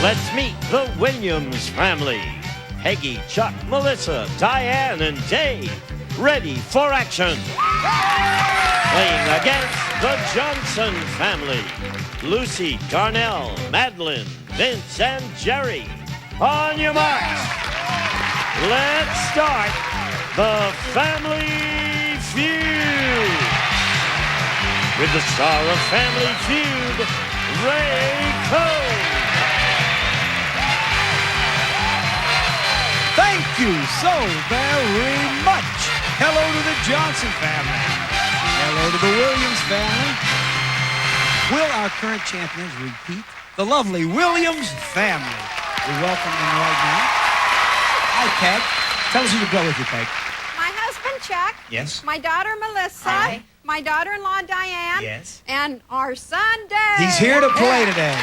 Let's meet the Williams family. Peggy, Chuck, Melissa, Diane, and Dave, ready for action. Playing against the Johnson family. Lucy, Darnell, Madeline, Vince, and Jerry. On your marks. Let's start the Family Feud. With the star of Family Feud, Ray Cole. Thank you so very much. Hello to the Johnson family. Hello to the Williams family. Will our current champions repeat? The lovely Williams family. We welcome them right now. Hi, Peg. Tell us who you go with you, Peg. My husband, Chuck. Yes. My daughter, Melissa. Hi. My daughter-in-law, Diane. Yes. And our son, Dave. He's here to play today.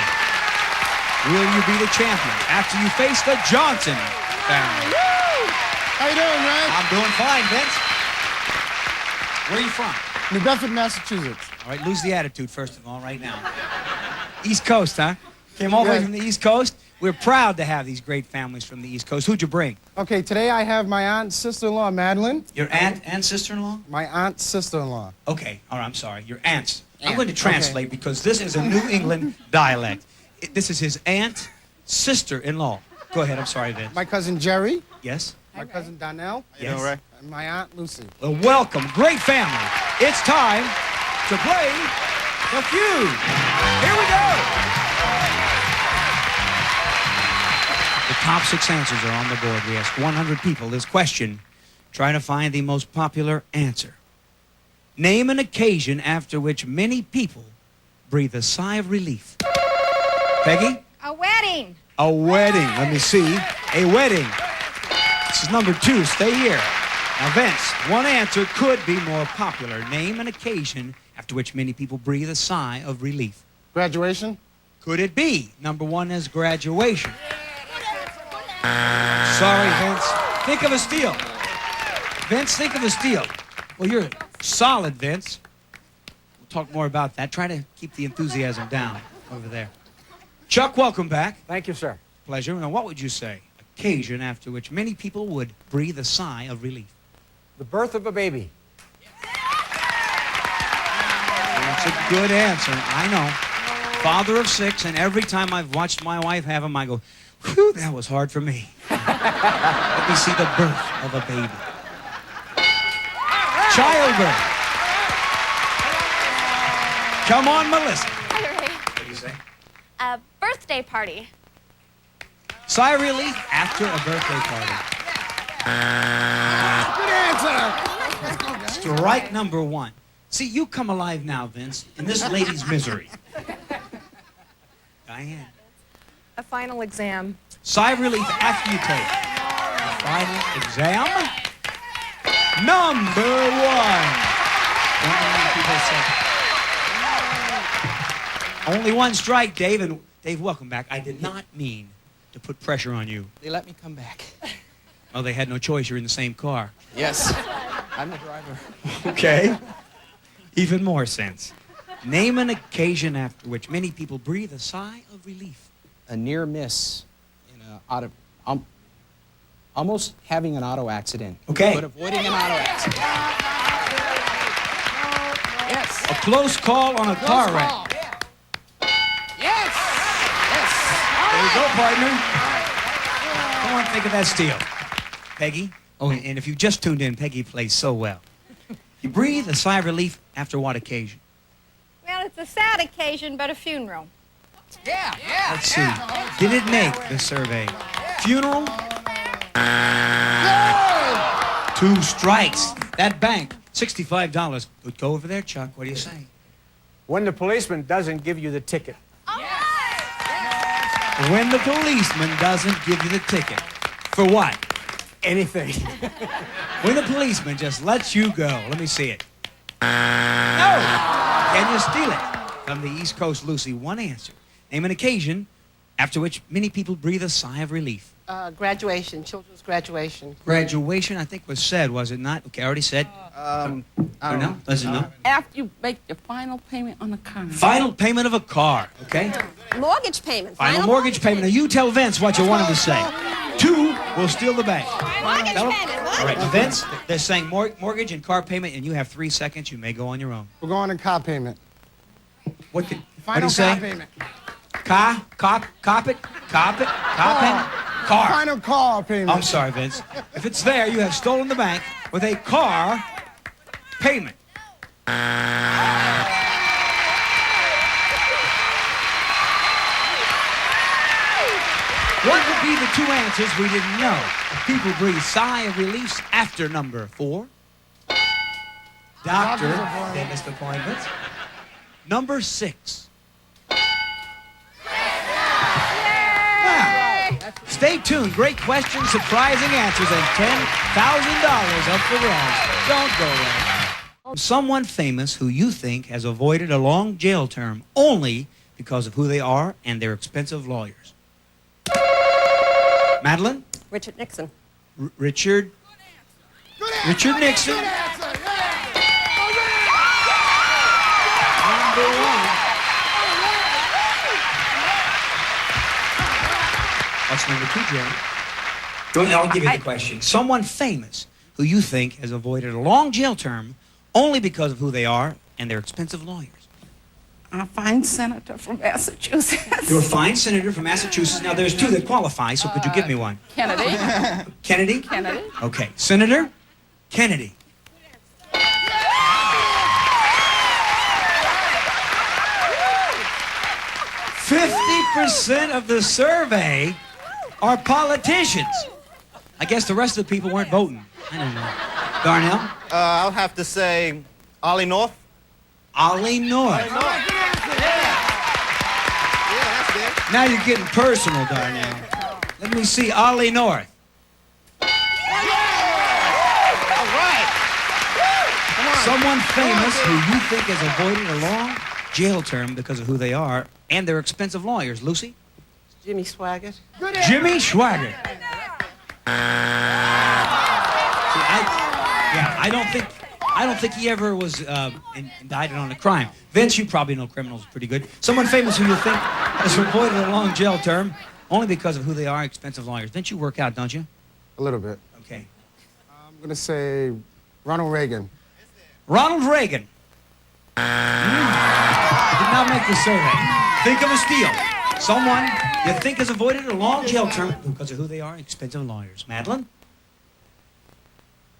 Will you be the champion after you face the Johnson family? Woo! How you doing, Ray? I'm doing fine, Vince. Where are you from? New Bedford, Massachusetts. All right, lose the attitude first of all, right now. East Coast, huh? Came all the way from the East Coast. We're proud to have these great families from the East Coast. Who'd you bring? Okay, today I have my aunt and sister-in-law, Madeline. Your aunt and sister-in-law? My aunt's sister-in-law. Okay, all right, I'm sorry. Your aunts. I'm Aunt, going to translate because this is a New England dialect. This is his aunt, sister-in-law. Go ahead, I'm sorry, Vince. My cousin Jerry. Yes? My cousin Donnell. Yes. And my aunt Lucy. Well, welcome, great family. It's time to play the Feud. Here we go. The top 6 answers are on the board. We asked 100 people this question, trying to find the most popular answer. Name an occasion after which many people breathe a sigh of relief. Peggy? A wedding. A wedding. Let me see. A wedding. This is number 2. Stay here. Now, Vince, one answer could be more popular. Name an occasion after which many people breathe a sigh of relief. Graduation. Could it be? Number 1 is graduation. Sorry, Vince. Think of a steal. Vince, think of a steal. Well, you're solid, Vince. We'll talk more about that. Try to keep the enthusiasm down over there. Chuck, welcome back. Thank you, sir. Pleasure. Now, what would you say? Occasion after which many people would breathe a sigh of relief. The birth of a baby. That's a good answer. I know. Father of 6, and every time I've watched my wife have him, I go, whew, that was hard for me. Let me see the birth of a baby. Childbirth. Come on, Melissa. Hi, Ray. What do you say? A birthday party. Sigh of relief after a birthday party. Good answer. Strike number 1. See, you come alive now, Vince, in this lady's misery. Diane. A final exam. Sigh of relief after you take the final exam. Number 1. Only one strike, Dave. And Dave, welcome back. I did not mean to put pressure on you. They let me come back. Well, they had no choice. You're in the same car. Yes. I'm the driver. Okay. Even more sense. Name an occasion after which many people breathe a sigh of relief. A near miss in a almost having an auto accident. Okay. But avoiding an auto accident. Yes. A close call on a car wreck. Yes. Yes. There you go, partner. Come on, think of that steal. Peggy? Oh, and if you just tuned in, Peggy plays so well. You breathe a sigh of relief after what occasion? Well, it's a sad occasion, but a funeral. Yeah. Let's see. Did it make the survey? Funeral? 2 strikes. That bank, $65. Good go over there, Chuck. What do you say? When the policeman doesn't give you the ticket. When the policeman doesn't give you the ticket. For what? Anything. When the policeman just lets you go. Let me see it. No! Can you steal it? From the East Coast, Lucy, one answer. Name an occasion after which many people breathe a sigh of relief. Graduation, children's graduation. Graduation, I think, was said, was it not? Okay, I already said. I Or no? Doesn't know. After you make your final payment on the car. Final payment of a car, okay? Mortgage payment. Final mortgage payment. Now, you tell Vince what you wanted to say. 2 will steal the bank. Mortgage Tell him. payment. All right, Vince, they're saying mortgage and car payment, and you have 3 seconds. You may go on your own. We're going to car payment. What do you Final say? car payment. Cop it, car. Final car payment. I'm sorry, Vince. If it's there, you have stolen the bank with a car payment. What would be the 2 answers we didn't know? People breathe sigh of relief after number 4. Doctor, dentist appointments. Number 6. Wow. Stay tuned. Great questions, surprising answers, and $10,000 up for grabs. Don't go away. Someone famous who you think has avoided a long jail term only because of who they are and their expensive lawyers. Madeline? Richard Nixon. Richard Nixon. Number 1. What's number 2, Jerry? I'll give you the question. Someone famous who you think has avoided a long jail term only because of who they are and their expensive lawyers. A fine senator from Massachusetts. You're a fine senator from Massachusetts. Now, there's 2 that qualify, so could you give me one? Kennedy. Kennedy? Kennedy. Okay. Senator Kennedy. %50 of the survey are politicians. I guess the rest of the people weren't voting. I don't know. Darnell? I'll have to say Ollie North. Ollie North. Now you're getting personal, Darnell. Let me see Ollie North. All right. Someone famous who you think has avoided a long jail term because of who they are and their expensive lawyers. Lucy? Jimmy Swaggart. Jimmy Swaggart. I don't think he ever was indicted on a crime. Vince, you probably know criminals pretty good. Someone famous who you think has avoided a long jail term only because of who they are, expensive lawyers. Vince, you work out, don't you? A little bit. Okay. I'm going to say Ronald Reagan. Ronald Reagan. Did not make the survey. Think of a steal. Someone you think has avoided a long jail term because of who they are, expensive lawyers. Madeline?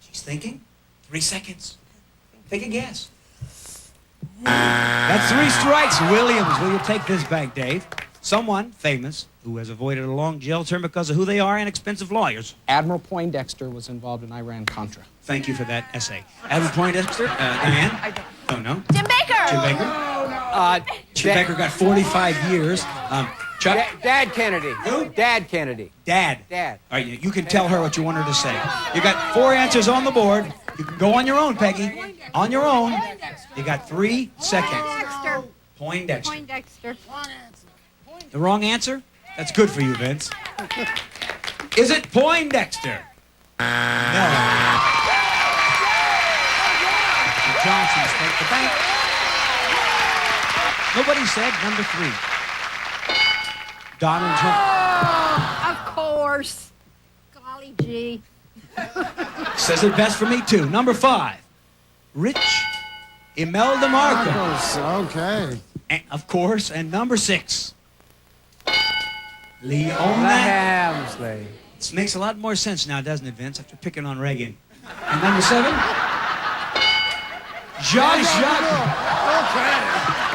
She's thinking. 3 seconds. Take a guess. That's 3 strikes. Williams, will you take this back, Dave? Someone famous who has avoided a long jail term because of who they are and expensive lawyers. Admiral Poindexter was involved in Iran-Contra. Thank you for that essay. Admiral Poindexter, Diane? I don't know. Jim Baker. Jim Baker? Jim Baker got 45 years. Chuck? Dad Kennedy. Who? Dad Kennedy. Dad. Dad. All right, you can tell her what you want her to say. You got 4 answers on the board. You can go on your own, Peggy. On your own. You got 3 seconds. Poindexter. Poindexter. Poindexter. The wrong answer? That's good for you, Vince. Is it Poindexter? No. The Johnsons take the bank. Nobody said number 3. Donald Trump. Of course. Golly gee. Says it best for me, too. Number 5. Rich Imelda Marcos. Okay. And, of course. And number 6. Leona. Hamsley. This makes a lot more sense now, doesn't it, Vince, after picking on Reagan. And number 7. Josh Johnson. Okay.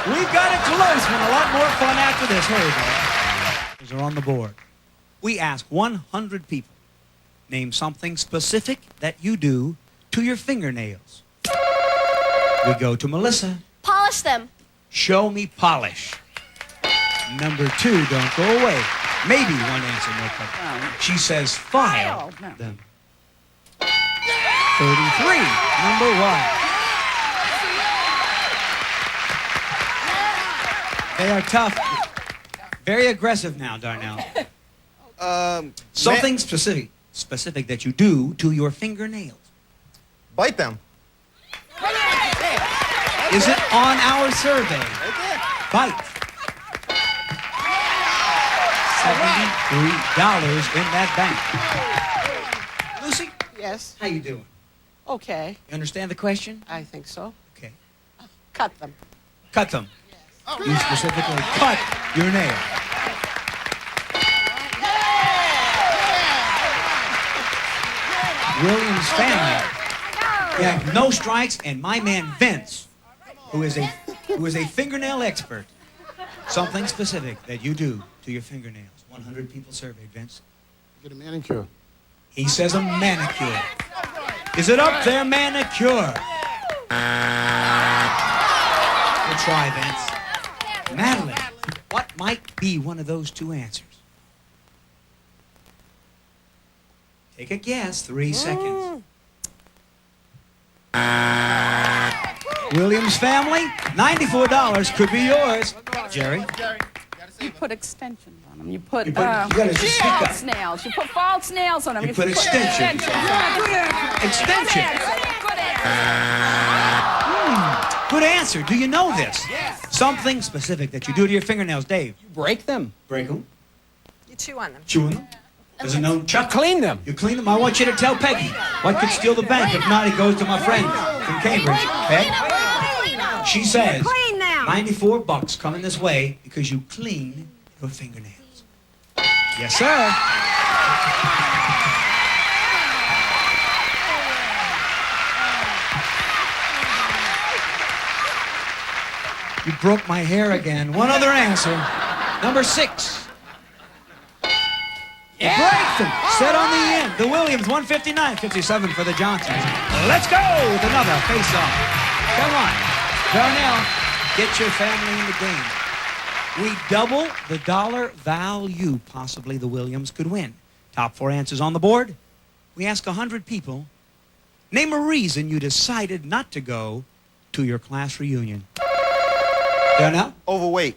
We got it close, but a lot more fun after this. Here we go. These are on the board. We ask 100 people. Name something specific that you do to your fingernails. We go to Melissa. Polish them. Show me polish. Number 2, don't go away. Maybe one answer, no problem. She says file them. 33, number 1. They are tough. Very aggressive now, Darnell. Something specific that you do to your fingernails. Bite them. Is it on our survey? Bite. $73 in that bank. Lucy, Yes. how you doing? Okay. You understand the question? I think so. Okay. Cut them. Cut them. You specifically cut your nail. Williams family. Yeah, no strikes, and my man Vince, who is a fingernail expert. Something specific that you do to your fingernails. 100 people surveyed, Vince. Get a manicure. He says a manicure. Is it up there, manicure? Good try, Vince. Madeline, what might be one of those two answers? Take a guess, 3 seconds. Williams family, $94 could be yours. Jerry? You put extensions on them. You put, You gotta just speak up. false nails. You put false nails on them. You put extensions. Extension. Good answer. Good answer. Do you know this? Something specific that you do to your fingernails, Dave. You break them. Break them. You chew on them. Chewing them. Does it know Chuck? Clean them. You clean them? I want you to tell Peggy. What could steal the bank? If not, it goes to my friend from Cambridge. Peg? She says, Clean now. $94 coming this way because you clean your fingernails. Yes, sir. You broke my hair again. One other answer. Number 6. Break them. Set on the end. The Williams, 159-57 for the Johnsons. Let's go with another face-off. Come on. Darnell, get your family in the game. We double the dollar value possibly the Williams could win. Top 4 answers on the board. We ask 100 people. Name a reason you decided not to go to your class reunion. Darnell? Overweight.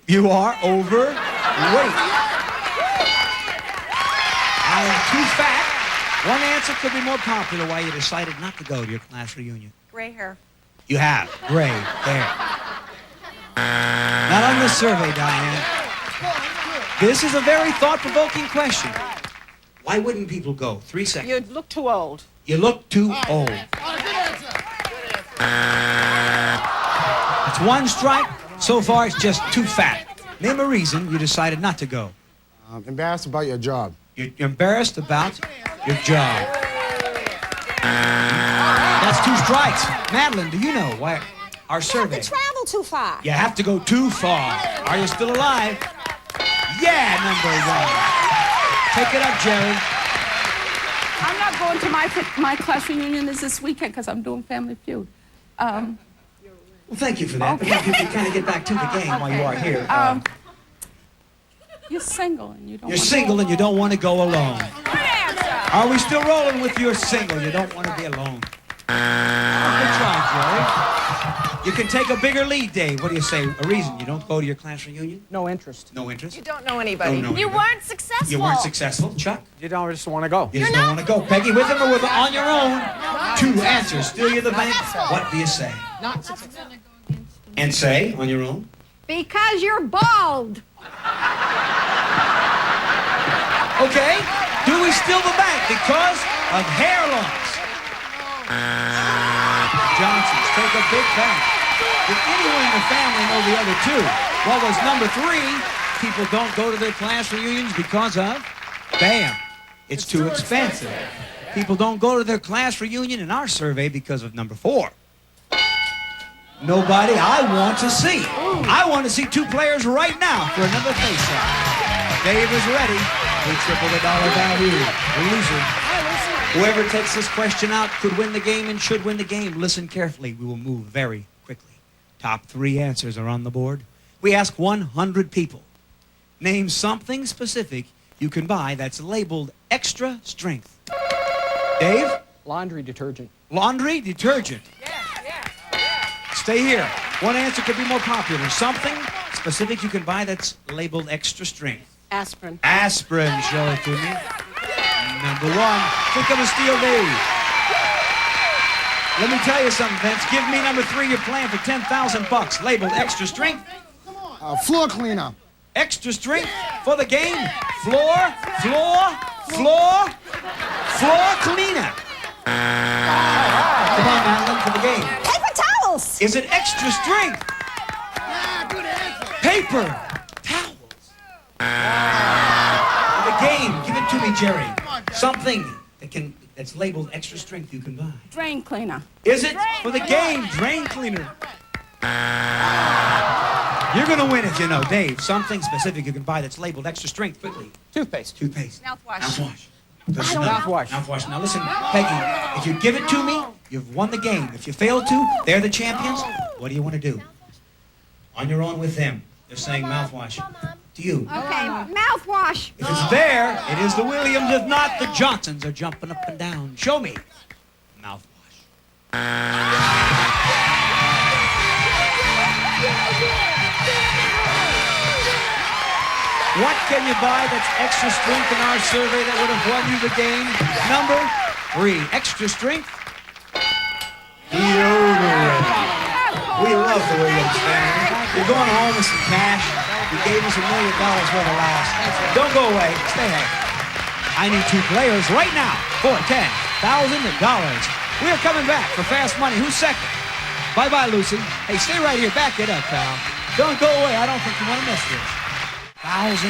You are overweight. I'm too fat. One answer could be more popular why you decided not to go to your class reunion. Gray hair. You have gray hair. Not on this survey, Diane. This is a very thought-provoking question. Why wouldn't people go? 3 seconds. You look too old. You look too old. That's 1 strike. So far, it's just too fat. Name a reason you decided not to go. Embarrassed about your job. You're embarrassed about your job. That's 2 strikes. Madeline, do you know why our survey? Travel too far. You have to go too far. Are you still alive? Yeah, number 1. Take it up, Jerry. I'm not going to my class reunion this weekend because I'm doing Family Feud. Well, thank you for that. Okay. But if you can kind of get back to the game while you are here. You're single and you don't. You're single and you don't want to go alone. Good answer. Are we still rolling with you're single? You don't want to be alone. Good try, Jerry. You can take a bigger lead, Dave. What do you say? A reason you don't go to your class reunion? No interest. No interest? You don't know anybody. Don't know You anybody. weren't successful. You weren't successful. Chuck? You don't just want to go. You just don't want to go. Peggy, with him or with on your own? 2 answers. Steal you the bank? What do you say? And say on your own? Because you're bald. Okay. Do we steal the bank because of hair loss? Johnsons take a big bank. Did anyone in the family know the other 2? What was number 3? People don't go to their class reunions because of? Bam. It's too expensive. People don't go to their class reunion in our survey because of number 4. Nobody I want to see. I want to see 2 players right now for another face-off. Dave is ready. We triple the dollar value. The loser. Whoever takes this question out could win the game and should win the game. Listen carefully. We will move very quickly. Top 3 answers are on the board. We ask 100 people. Name something specific you can buy that's labeled extra strength. Dave? Laundry detergent. Laundry detergent. Stay here. One answer could be more popular. Something specific you can buy that's labeled extra strength. Aspirin. Aspirin, show it to me. Number one. Think of a steel knee. Let me tell you something, Vince. Give me number three. You're playing for $10,000. Labeled extra strength. Floor cleaner. Extra strength for the game. Floor cleaner. Come on, Madeline, for the game. Paper towels. Is it extra strength? Paper towels. For the game, give it to me, Jerry. Something that's labeled extra strength you can buy. Drain cleaner. Is it for the game? Drain cleaner. You're going to win it, you know, Dave. Something specific you can buy that's labeled extra strength. Quickly. Toothpaste. Toothpaste. Mouthwash. Mouthwash. Mouthwash. Mouthwash. Now listen, Peggy, if you give it to me, you've won the game. If you fail to, they're the champions. What do you want to do? On your own with them. They're saying mouthwash. To you. Okay, mouthwash. If it's there, it is the Williams. If not, the Johnsons are jumping up and down. Show me. Mouthwash. What can you buy that's extra strength in our survey that would have won you the game? Number three. Extra strength. Deodorant. We love the Williams family. You're going home with some cash. You gave us $1 million worth of laughs. Don't go away. Stay here. I need two players right now for $10,000. We are coming back for Fast Money. Who's second? Bye-bye, Lucy. Hey, stay right here. Back it up, pal. Don't go away. I don't think you want to miss this. $1,000.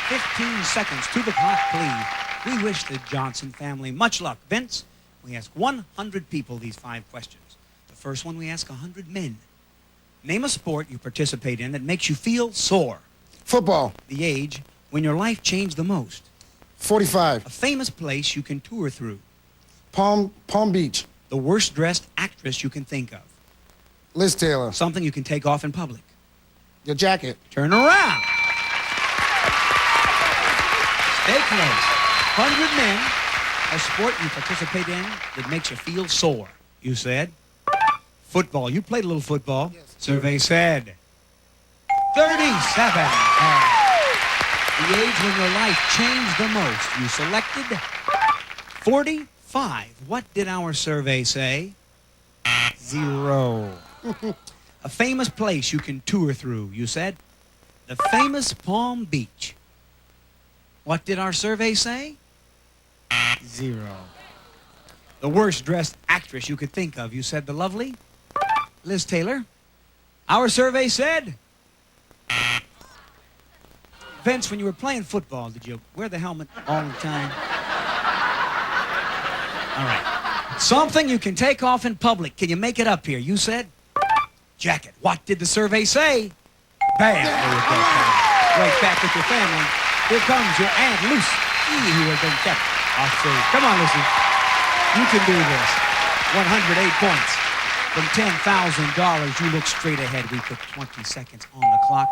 15 seconds to the clock, please. We wish the Johnson family much luck. Vince, we ask 100 people these 5 questions. The first one, we ask 100 men. Name a sport you participate in that makes you feel sore. Football. The age when your life changed the most. 45. A famous place you can tour through. Palm Beach. The worst dressed actress you can think of. Liz Taylor. Something you can take off in public. Your jacket. Turn around. Stay close. 100 men. A sport you participate in that makes you feel sore. You said? Football. You played a little football. Yes. Survey said 37. The age when your life changed the most. You selected 45. What did our survey say? 0. A famous place you can tour through. You said the famous Palm Beach. What did our survey say? 0. The worst dressed actress you could think of. You said the lovely Liz Taylor. Our survey said... Vince, when you were playing football, did you wear the helmet all the time? All right. Something you can take off in public. Can you make it up here? You said jacket. What did the survey say? Bam. There you go, Kevin. Right back with your family. Here comes your Aunt Lucy, who has been kept off stage. Come on, Lucy. You can do this. 108 points. From $10,000, you look straight ahead. We put 20 seconds on the clock.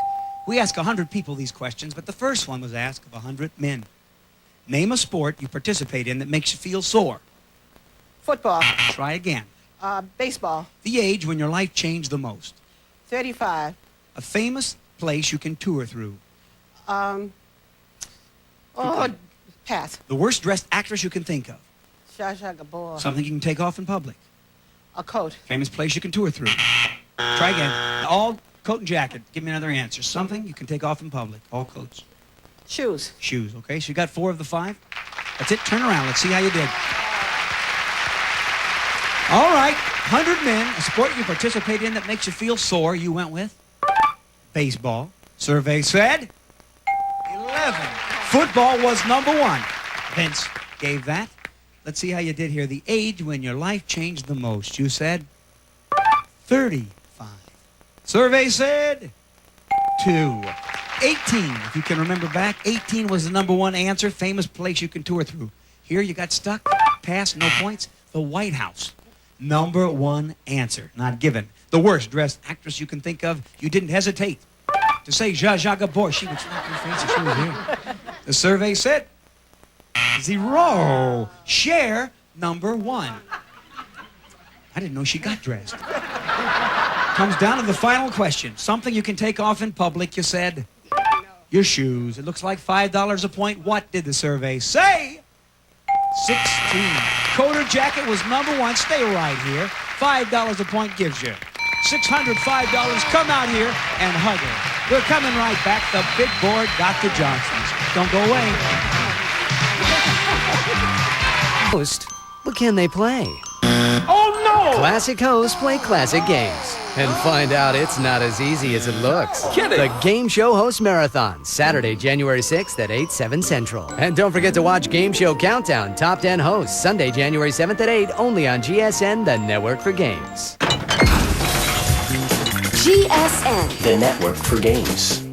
We ask 100 people these questions, but the first one was asked of 100 men. Name a sport you participate in that makes you feel sore. Football. Try again. Baseball. The age when your life changed the most. 35. A famous place you can tour through. Pass. The worst dressed actress you can think of. Zsa Zsa Gabor. Something you can take off in public. A coat. Famous place you can tour through. Try again. All coat and jacket. Give me another answer. Something you can take off in public. All coats. Shoes. Shoes. Okay, so you got 4 of the 5. That's it. Turn around. Let's see how you did. All right. 100 men. A sport you participate in that makes you feel sore. You went with baseball. Survey said 11. Football was number 1. Vince gave that. Let's see how you did here. The age when your life changed the most. You said 35. Survey said 2. 18. If you can remember back, 18 was the number 1 answer. Famous place you can tour through. Here you got stuck. Pass, no points. The White House. Number 1 answer. Not given. The worst dressed actress you can think of. You didn't hesitate to say Zsa Zsa Gabor. She would slap your face if she was here. The survey said 0. Cher, number 1. I didn't know she got dressed. Comes down to the final question. Something you can take off in public, you said your shoes. It looks like $5 a point. What did the survey say? 16. Coat or jacket was number one. Stay right here. $5 a point gives you $605. Come out here and hug her. We're coming right back. The big board, Dr. Johnson's. Don't go away. Host, what can they play? Oh, no! Classic hosts play classic games. And find out it's not as easy as it looks. Kidding. The Game Show Host Marathon, Saturday, January 6th at 8, 7 Central. And don't forget to watch Game Show Countdown, Top 10 Hosts, Sunday, January 7th at 8, only on GSN, the network for games. GSN. The network for games.